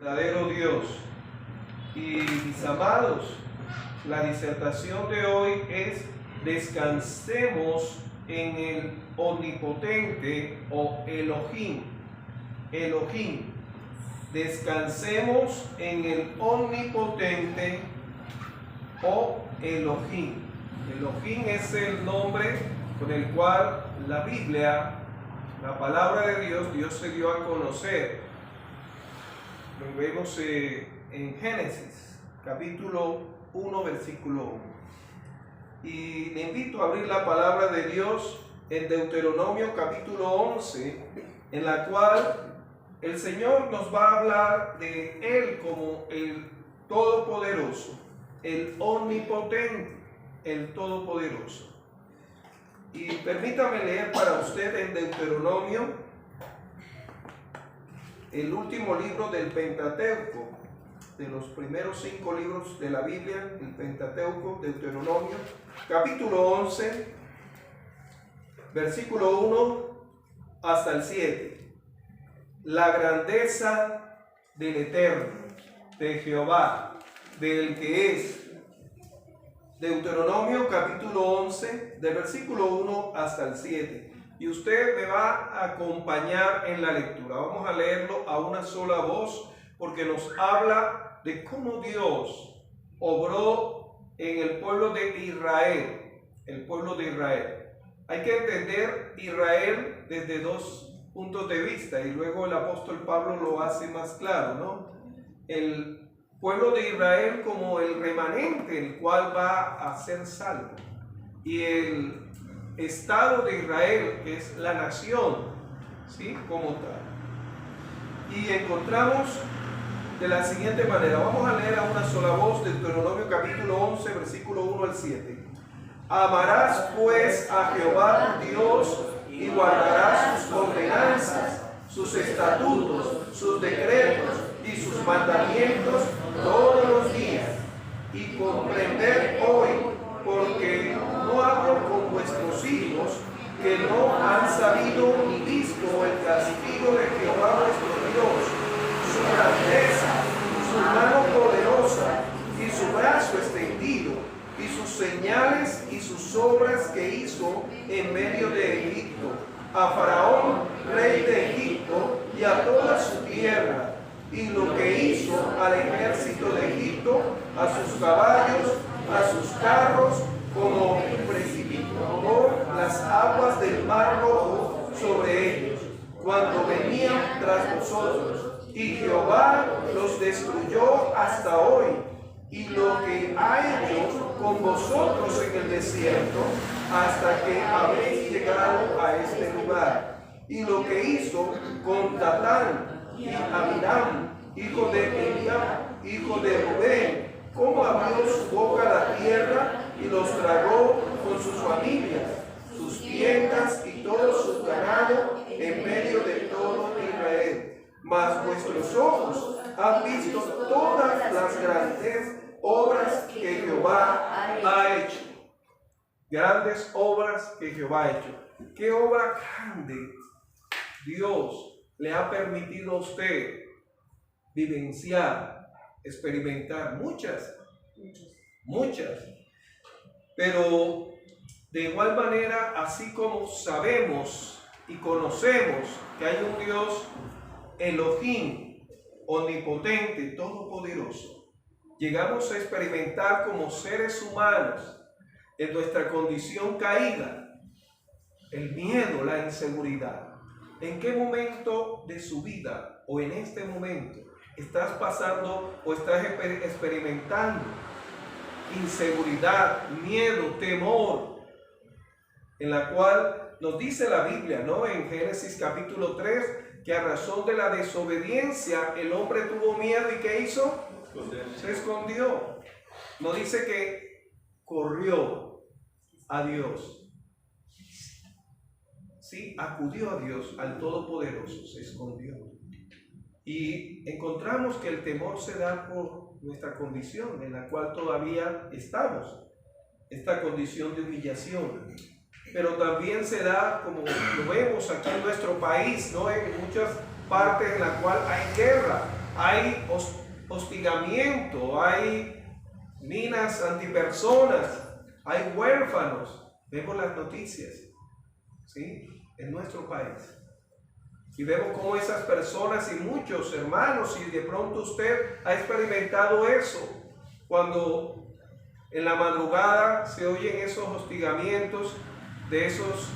Verdadero Dios. Y mis amados, la disertación de hoy es: descansemos en el omnipotente o Elohim. Elohim. Descansemos en el omnipotente o Elohim. Elohim es el nombre con el cual la Biblia, la palabra de Dios se dio a conocer. Lo vemos en Génesis, capítulo 1, versículo 1. Y le invito a abrir la palabra de Dios en Deuteronomio, capítulo 11, en la cual el Señor nos va a hablar de Él como el Todopoderoso, el Omnipotente, el Todopoderoso. Y permítame leer para usted en Deuteronomio, el último libro del Pentateuco, de los primeros 5 libros de la Biblia, el Pentateuco, Deuteronomio, capítulo 11, versículo 1 hasta el 7. La grandeza del Eterno, de Jehová, del que es. Deuteronomio capítulo 11, del versículo 1 hasta el 7. Y usted me va a acompañar en la lectura. Vamos a leerlo a una sola voz, porque nos habla de cómo Dios obró en el pueblo de Israel. El pueblo de Israel. Hay que entender Israel desde 2 puntos de vista, y luego el apóstol Pablo lo hace más claro, ¿no? El pueblo de Israel como el remanente, el cual va a ser salvo, y el Estado de Israel, que es la nación, ¿sí? Como tal. Y encontramos de la siguiente manera. Vamos a leer a una sola voz Deuteronomio capítulo 11, versículo 1 al 7. Amarás pues a Jehová tu Dios y guardarás sus ordenanzas, sus estatutos, sus decretos y sus mandamientos todos los días. Y comprender hoy, porque no hablo con vuestros hijos, que no han sabido ni visto el castigo de Jehová vuestro Dios, su grandeza, su mano poderosa y su brazo extendido, y sus señales y sus obras que hizo en medio de Egipto, a Faraón, rey de Egipto, y a toda su tierra, y lo que hizo al ejército de Egipto, a sus caballos, a sus carros, como precipitó las aguas del mar Rojo sobre ellos, cuando venían tras vosotros. Y Jehová los destruyó hasta hoy, y lo que ha hecho con vosotros en el desierto, hasta que habéis llegado a este lugar. Y lo que hizo con Datán y Abiram, hijo de Eliab, hijo de Rubén, cómo abrió su boca la tierra y los tragó con sus familias, sus tiendas y todo su ganado en medio de todo Israel. Mas vuestros ojos han visto todas las grandes obras que Jehová ha hecho. Grandes obras que Jehová ha hecho. ¿Qué obra grande Dios le ha permitido a usted vivenciar, experimentar? Muchas. Pero de igual manera, así como sabemos y conocemos que hay un Dios Elohim, omnipotente, todopoderoso, llegamos a experimentar como seres humanos, en nuestra condición caída, el miedo, la inseguridad. ¿En qué momento de su vida o en este momento estás pasando o estás experimentando inseguridad, miedo, temor, en la cual nos dice la Biblia, ¿no? En Génesis capítulo 3, que a razón de la desobediencia el hombre tuvo miedo y ¿qué hizo? Se escondió. No dice que corrió a Dios. Sí, acudió a Dios, al Todopoderoso, se escondió. Y encontramos que el temor se da por nuestra condición en la cual todavía estamos, esta condición de humillación. Pero también se da, como lo vemos aquí en nuestro país, ¿no? En muchas partes en la cual hay guerra, hay hostigamiento, hay minas antipersonas, hay huérfanos. Vemos las noticias, ¿sí?, en nuestro país. Y vemos cómo esas personas y muchos hermanos, y de pronto usted ha experimentado eso, cuando en la madrugada se oyen esos hostigamientos de esos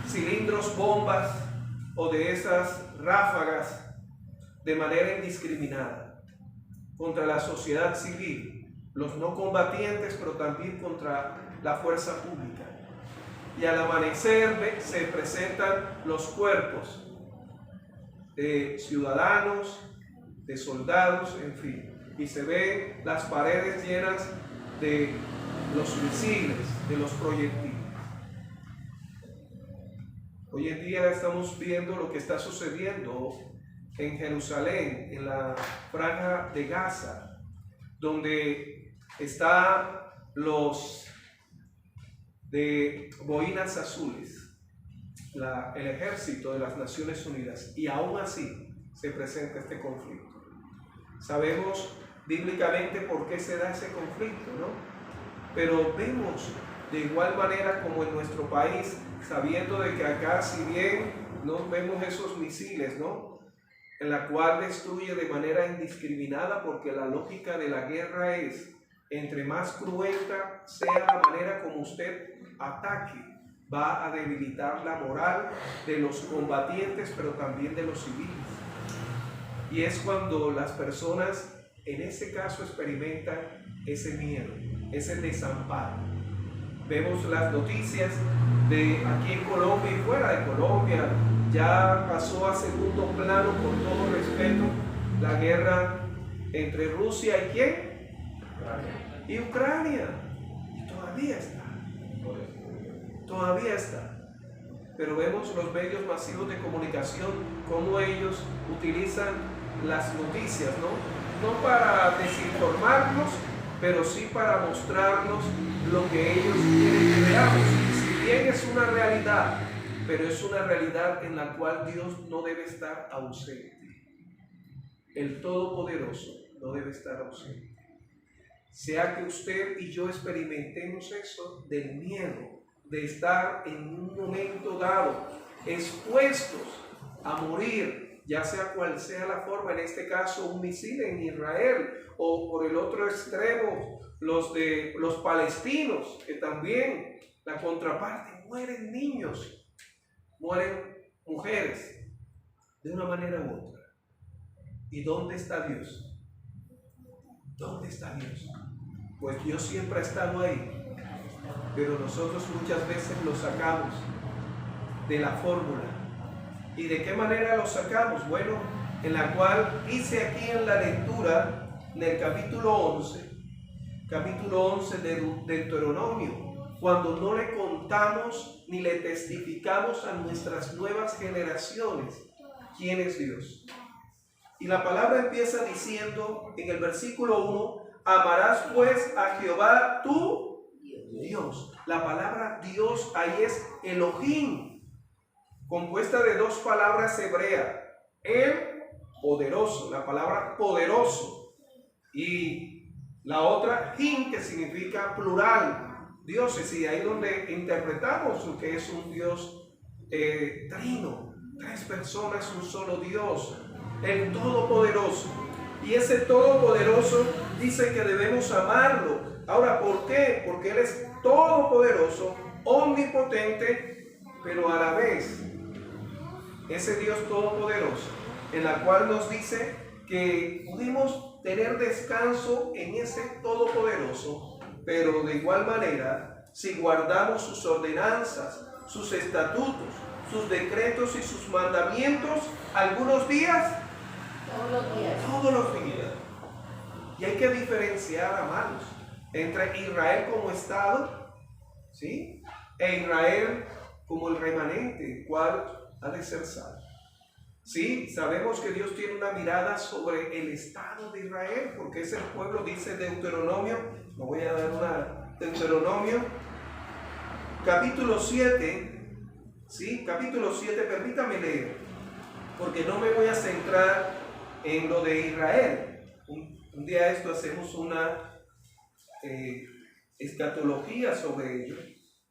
cilindros bombas o de esas ráfagas de manera indiscriminada contra la sociedad civil, los no combatientes, pero también contra la fuerza pública. Y al amanecer se presentan los cuerpos de ciudadanos, de soldados, en fin, y se ven las paredes llenas de los misiles, de los proyectiles. Hoy en día estamos viendo lo que está sucediendo en Jerusalén, en la franja de Gaza, donde están los de boinas azules, el ejército de las Naciones Unidas, y aún así se presenta este conflicto. Sabemos bíblicamente por qué se da ese conflicto, ¿no? Pero vemos de igual manera como en nuestro país, sabiendo de que acá, si bien no vemos esos misiles, ¿no?, en la cual destruye de manera indiscriminada, porque la lógica de la guerra es, entre más cruenta sea la manera como usted ataque, va a debilitar la moral de los combatientes, pero también de los civiles. Y es cuando las personas, en ese caso, experimentan ese miedo, ese desamparo. Vemos las noticias de aquí en Colombia y fuera de Colombia. Ya pasó a segundo plano, por todo respeto, la guerra entre Rusia y ¿quién? Y Ucrania. Y todavía está. Todavía está. Pero vemos los medios masivos de comunicación, cómo ellos utilizan las noticias, ¿no? No para desinformarnos, pero sí para mostrarnos lo que ellos quieren que veamos. Y si bien es una realidad, pero es una realidad en la cual Dios no debe estar ausente. El Todopoderoso no debe estar ausente. Sea que usted y yo experimentemos eso del miedo, de estar en un momento dado expuestos a morir, ya sea cual sea la forma, en este caso un misil en Israel, o por el otro extremo los palestinos, que también la contraparte, mueren niños, mueren mujeres, de una manera u otra. ¿Y dónde está Dios? ¿Dónde está Dios? Pues Dios siempre ha estado ahí, pero nosotros muchas veces lo sacamos de la fórmula. ¿Y de qué manera lo sacamos? Bueno, en la cual dice aquí en la lectura, en el capítulo 11 de Deuteronomio, cuando no le contamos ni le testificamos a nuestras nuevas generaciones quién es Dios. Y la palabra empieza diciendo en el versículo 1, amarás pues a Jehová tu Dios. La palabra Dios ahí es Elohim, compuesta de dos palabras hebreas, el poderoso, la palabra poderoso, y la otra Jin, que significa plural, dioses, y ahí donde interpretamos lo que es un Dios trino, tres personas, un solo Dios, el Todopoderoso. Y ese Todopoderoso dice que debemos amarlo. Ahora, ¿por qué? Porque Él es todopoderoso, omnipotente, pero a la vez ese Dios todopoderoso, en la cual nos dice que pudimos tener descanso en ese todopoderoso, pero de igual manera, si guardamos sus ordenanzas, sus estatutos, sus decretos y sus mandamientos, algunos días, todos los días. Y hay que diferenciar, amados, entre Israel como Estado, ¿sí?, e Israel como el remanente, el cual ha de ser salvo. Sí, sabemos que Dios tiene una mirada sobre el Estado de Israel, porque es el pueblo, dice Deuteronomio, me voy a dar una, Deuteronomio, capítulo 7, ¿sí? Capítulo 7, permítame leer, porque no me voy a centrar en lo de Israel. Un día esto hacemos una escatología sobre ello.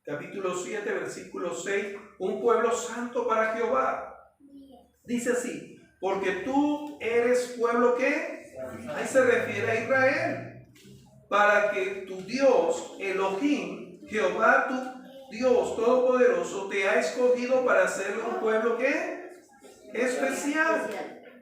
Capítulo 7, versículo 6, un pueblo santo para Jehová. Dice así, porque tú eres pueblo que, ahí se refiere a Israel, para que tu Dios, Elohim, Jehová tu Dios Todopoderoso, te ha escogido para ser un pueblo que especial,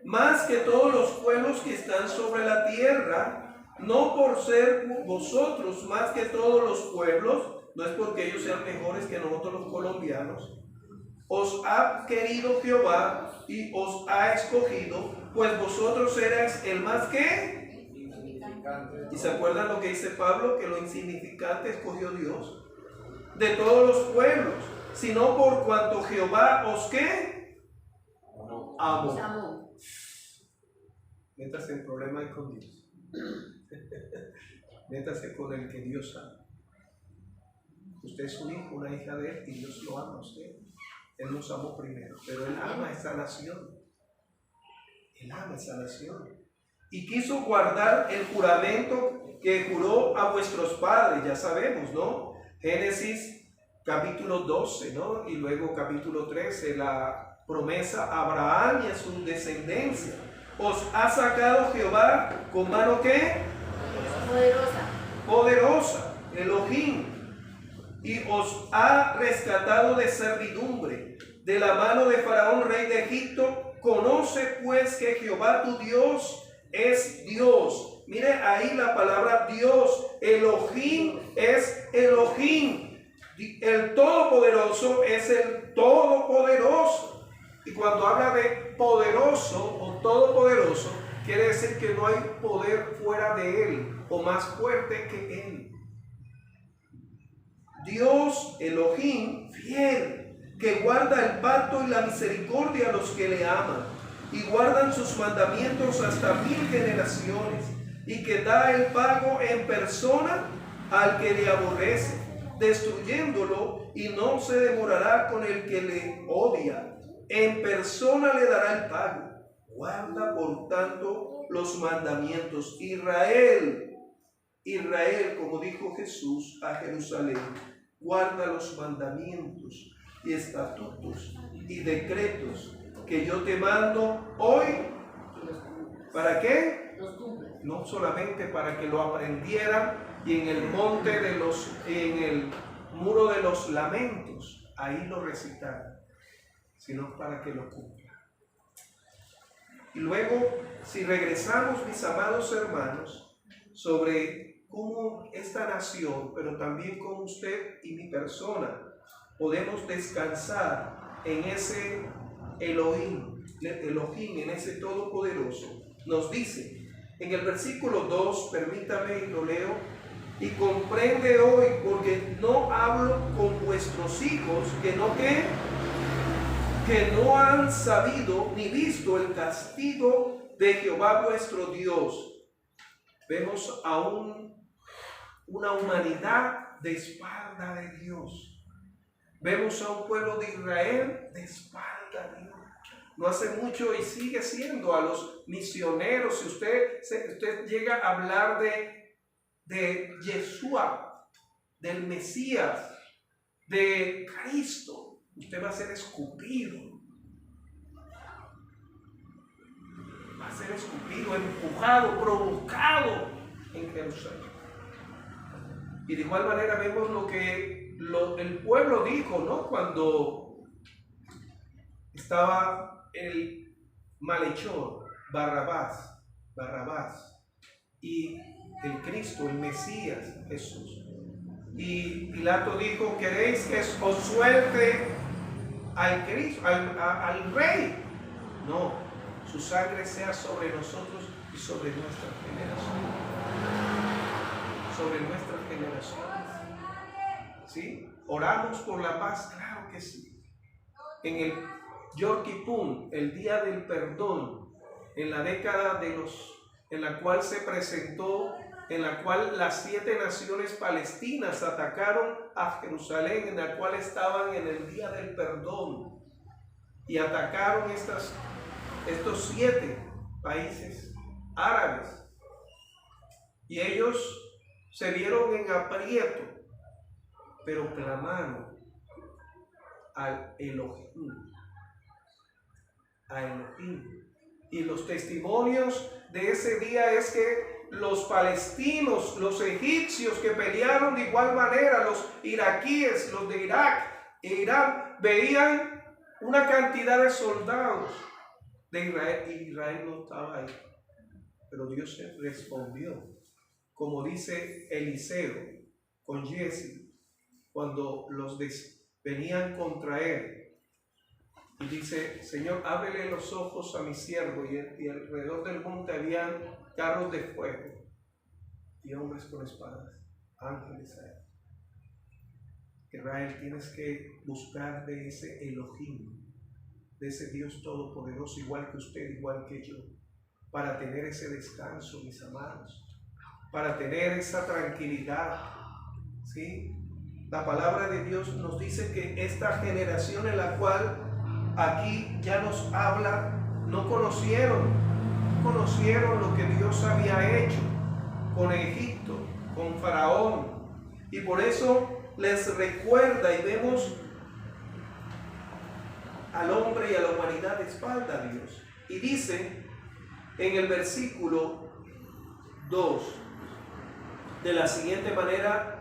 más que todos los pueblos que están sobre la tierra, no por ser vosotros más que todos los pueblos, no es porque ellos sean mejores que nosotros los colombianos. Os ha querido Jehová y os ha escogido, pues vosotros erais el más que insignificante. ¿Y se acuerdan lo que dice Pablo? Que lo insignificante escogió Dios de todos los pueblos, sino por cuanto Jehová os ¿qué? Amó. Métase en problemas con Dios. Métase con el que Dios ama. Usted es un hijo, una hija de Él, y Dios lo ama a usted. Él nos amó primero, pero Él ama esta nación. Él ama esa nación. Y quiso guardar el juramento que juró a vuestros padres, ya sabemos, ¿no? Génesis capítulo 12, ¿no? Y luego capítulo 13, la promesa a Abraham y a su descendencia. Os ha sacado Jehová con mano ¿qué? Poderosa, Elohim. Y os ha rescatado de servidumbre, de la mano de Faraón, rey de Egipto. Conoce pues que Jehová tu Dios es Dios. Mire ahí la palabra Dios. Elohim es Elohim. El Todopoderoso es el Todopoderoso. Y cuando habla de poderoso o todopoderoso, quiere decir que no hay poder fuera de Él o más fuerte que Él. Dios Elohim fiel, que guarda el pacto y la misericordia a los que le aman y guardan sus mandamientos hasta 1000 generaciones, y que da el pago en persona al que le aborrece, destruyéndolo, y no se demorará con el que le odia. En persona le dará el pago. Guarda por tanto los mandamientos. Israel, como dijo Jesús a Jerusalén, guarda los mandamientos y estatutos y decretos que yo te mando hoy. ¿Para qué? No solamente para que lo aprendieran y en el monte en el muro de los lamentos, ahí lo recitaran, sino para que lo cumplan. Y luego, si regresamos, mis amados hermanos, sobre cómo esta nación, pero también con usted y mi persona, podemos descansar en ese Elohim, en ese Todopoderoso, nos dice en el versículo 2, permítame y lo leo: y comprende hoy, porque no hablo con vuestros hijos que no han sabido ni visto el castigo de Jehová vuestro Dios. Vemos aún una humanidad de espalda de Dios. Vemos a un pueblo de Israel de espalda a Dios. No hace mucho y sigue siendo a los misioneros. Si usted llega a hablar de Yeshua, del Mesías, de Cristo, usted va a ser escupido. Va a ser escupido, empujado, provocado en Jerusalén. Y de igual manera vemos lo que el pueblo dijo, ¿no? Cuando estaba el malhechor, Barrabás, y el Cristo, el Mesías, Jesús. Y Pilato dijo: ¿queréis que os suelte al Cristo, al Rey? No, su sangre sea sobre nosotros y sobre nuestras generaciones. Sobre nuestras generaciones. ¿Sí? ¿Oramos por la paz? Claro que sí. En el Yom Kippur, el día del perdón, en la década en la cual se presentó, en la cual las 7 naciones palestinas atacaron a Jerusalén, en la cual estaban en el día del perdón, y atacaron estos 7 países árabes. Y ellos se vieron en aprieto, pero clamaron al Elohim. A Elohim. Y los testimonios de ese día es que los palestinos, los egipcios que pelearon de igual manera, los iraquíes, los de Irak e Irán, veían una cantidad de soldados de Israel y Israel no estaba ahí. Pero Dios respondió, como dice Eliseo con Giezi, cuando los venían contra él. Y dice, Señor, ábrele los ojos a mi siervo. Y alrededor del monte habían carros de fuego y hombres con espadas, ángeles a él. Israel, tienes que buscar de ese Elohim, de ese Dios todopoderoso, igual que usted, igual que yo, para tener ese descanso, mis amados, para tener esa tranquilidad, ¿sí? La palabra de Dios nos dice que esta generación en la cual aquí ya nos habla, no conocieron lo que Dios había hecho con Egipto, con Faraón, y por eso les recuerda, y vemos al hombre y a la humanidad de espalda a Dios. Y dice en el versículo 2 de la siguiente manera,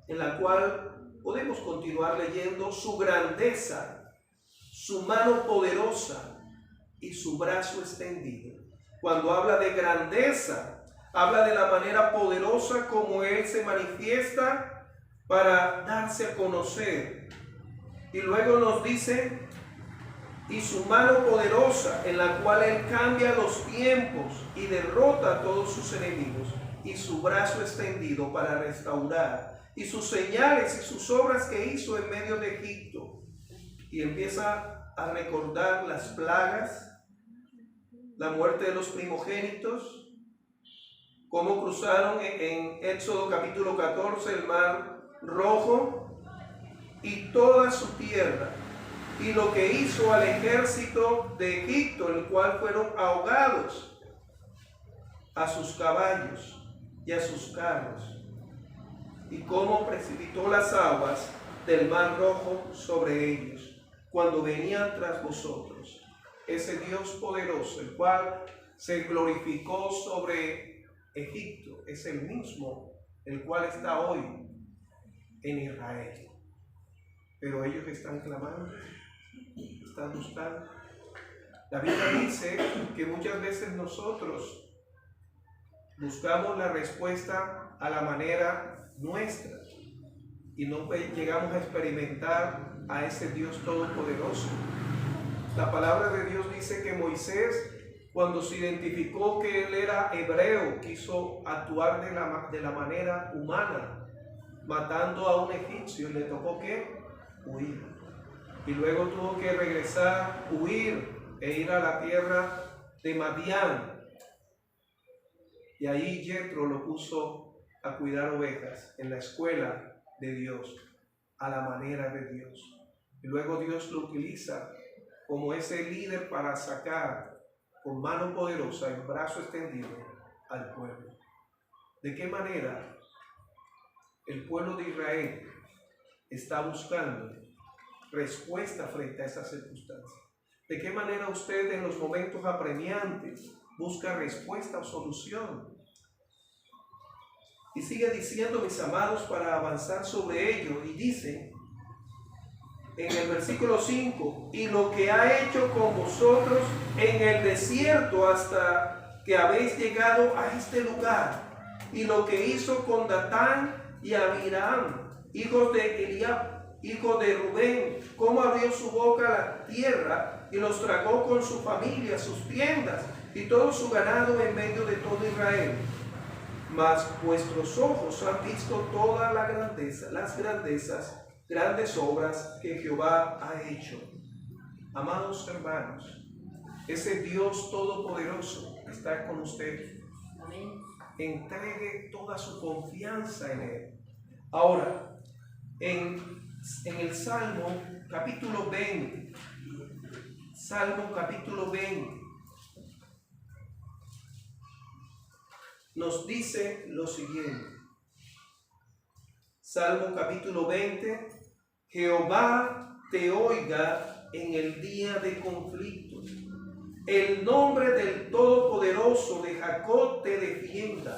en la cual podemos continuar leyendo: su grandeza, su mano poderosa y su brazo extendido. Cuando habla de grandeza, habla de la manera poderosa como Él se manifiesta para darse a conocer. Y luego nos dice, y su mano poderosa en la cual Él cambia los tiempos y derrota a todos sus enemigos, y su brazo extendido para restaurar, y sus señales y sus obras que hizo en medio de Egipto. Y empieza a recordar las plagas, la muerte de los primogénitos, cómo cruzaron en Éxodo capítulo 14 el mar Rojo y toda su tierra, y lo que hizo al ejército de Egipto, el cual fueron ahogados, a sus caballos y a sus carros, y cómo precipitó las aguas del mar Rojo sobre ellos cuando venían tras vosotros. Ese Dios poderoso, el cual se glorificó sobre Egipto, es el mismo el cual está hoy en Israel. Pero ellos están clamando, están buscando. La Biblia dice que muchas veces nosotros buscamos la respuesta a la manera nuestra y no llegamos a experimentar a ese Dios todopoderoso. La palabra de Dios dice que Moisés, cuando se identificó que él era hebreo, quiso actuar de la manera humana, matando a un egipcio, y le tocó ¿qué? Huir. Y luego tuvo que regresar, huir e ir a la tierra de Madián. Y ahí Jetro lo puso a cuidar ovejas en la escuela de Dios, a la manera de Dios. Y luego Dios lo utiliza como ese líder para sacar con mano poderosa y brazo extendido al pueblo. ¿De qué manera el pueblo de Israel está buscando respuesta frente a esas circunstancias? ¿De qué manera usted en los momentos apremiantes busca respuesta o solución? Y sigue diciendo, mis amados, para avanzar sobre ello, y dice en el versículo 5, y lo que ha hecho con vosotros en el desierto hasta que habéis llegado a este lugar, y lo que hizo con Datán y Abiram, hijos de Eliab, hijo de Rubén, cómo abrió su boca a la tierra y los tragó con su familia, sus tiendas y todo su ganado en medio de todo Israel. Mas vuestros ojos han visto toda la grandeza, las grandezas, grandes obras que Jehová ha hecho. Amados hermanos, ese Dios todopoderoso está con usted. Amén. Entregue toda su confianza en Él. Ahora, en el Salmo capítulo 20, Salmo capítulo 20, nos dice lo siguiente. Salmo capítulo 20. Jehová te oiga en el día de conflicto. El nombre del Todopoderoso de Jacob te defienda.